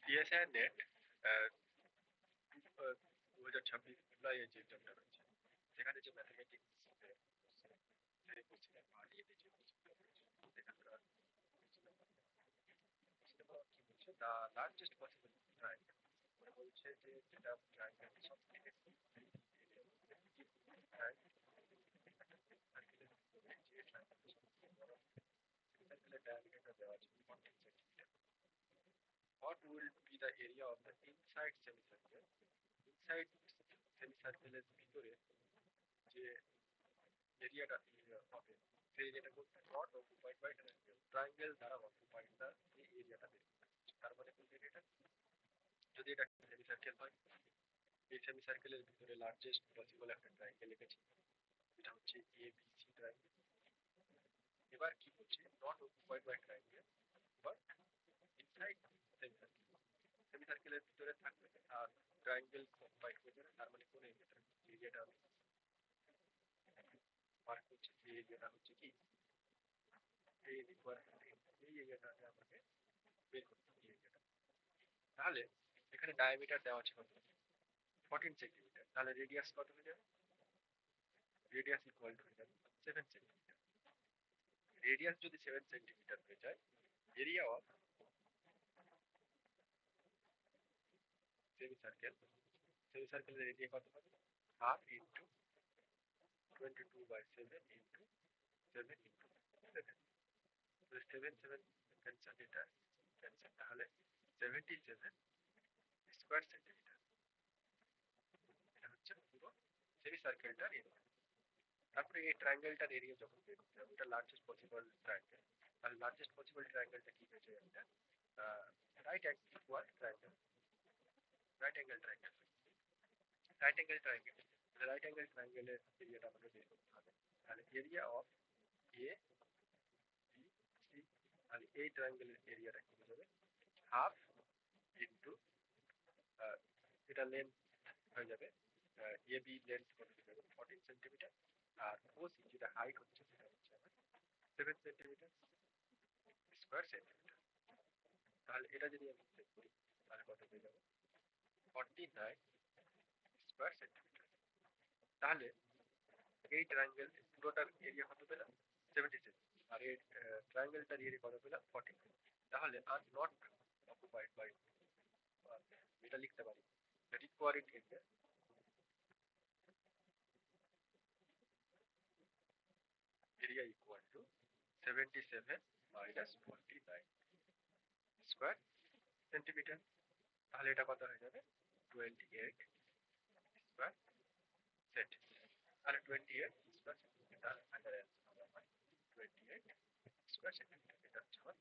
PSI net 2026 জুলাইয়ে যে এক্সামটা রয়েছে সেখানে যে ম্যাথমেটিক্স কি বলছে দ্য লার্জেস্ট পসিবল ট্রায়াঙ্গেল ওরা বলছে যে যেটা ট্রায়াঙ্গেল সব থেকে সার্কেলের ডায়ামিটারটা দেওয়া আছে 14 centimetre. What will be the area of the inside semicircle? Inside সেমিসার্কেলের ভিতরে যে এরিয়াটা হবে সেই এরিয়াটা বলতে not occupied by triangle triangle দ্বারা অকুপাইড না এই এরিয়াটা বের করতে হচ্ছে। তার মানে কোন এরিয়াটা যদি এটা সেমিসার্কেল হয় এই সেমিসার্কেলের ভিতরে লার্জেস্ট পসিবল একটা ট্রায়াঙ্গেল এঁকেছি এটা হচ্ছে এ বি সি ট্রায়াঙ্গেল। এবার কি বলছে not occupied by triangle but inside semicircle সেমিসার্কেলের ভিতরে থাকবে আর ট্রায়াঙ্গেল অকুপাইড করবে না তার মানে কোন এরিয়াটা এরিয়াটা আমি মার্ক করছি এই এরিয়াটা হচ্ছে কি এই রিকোয়ারমেন্ট এই এরিয়াটাকে আমাকে বের করতে হবে এই এরিয়াটা। তাহলে এখানে ডায়ামিটার দেওয়া আছে কত 14 সেন্টিমিটার তাহলে রেডিয়াস কত হয়ে যাবে রেডিয়াস ইকুয়াল টু হয়ে যাবে 7 সেন্টিমিটার। রেডিয়াস যদি 7 সেন্টিমিটার হয়ে যায় এরিয়া অফ সেমিসার্কেলের এরিয়া কত হবে half into 22/7 into 7 into 7 7 7 cancel এটা ক্যান্সেল তাহলে 77 স্কোয়ার সেন্টিমিটার এটা হচ্ছে পুরো সেমিসার্কেলটার এরিয়া। তারপরে এই ট্রায়াঙ্গেলটার এরিয়া যখন বের করতে হবে এটা লার্জেস্ট পসিবল ট্রায়াঙ্গেল তাহলে লার্জেস্ট পসিবল ট্রায়াঙ্গেলটা কি হয়েছে একটা right equal triangle right angle triangle right angle triangle right angle ট্রায়াঙ্গেলের এরিয়াটা আমাকে বের করতে হবে তাহলে area of A B C তাহলে এই ট্রায়াঙ্গেলের এরিয়াটা কি হয়ে যাবে হাফ ইন্টু এটা লেন্থ হয়ে যাবে এ বি লেন্থ কত হয়ে যাবে 14 সেন্টিমিটার আর ওসি যেটা হাইট হচ্ছে সেটা হচ্ছে আমার 7 সেন্টিমিটার স্কোয়ার সেন্টিমিটার। তাহলে এটা যদি আমি চেক করি তাহলে কত হয়ে যাবে 49 স্কোয়ার সেন্টিমিটার। তাহলে এই ট্রায়াঙ্গেল পুরোটার এরিয়া কত পেলাম 77 আর এই ট্রায়াঙ্গেলটার এরিয়া কত পেলাম 14। তাহলে আর নট অকুপাইড বাই এটা লিখতে পারি required area area equal to 77 minus 49 square centimetre. তাহলে এটা কত হয়ে যাবে 28 স্কোয়ার সেন্টিমিটার। তাহলে 28 স্কোয়ার সেন্টিমিটার আন্ডার অ্যান্সার হবে আমার 28 স্কোয়ার সেন্টিমিটার এটা হচ্ছে আমার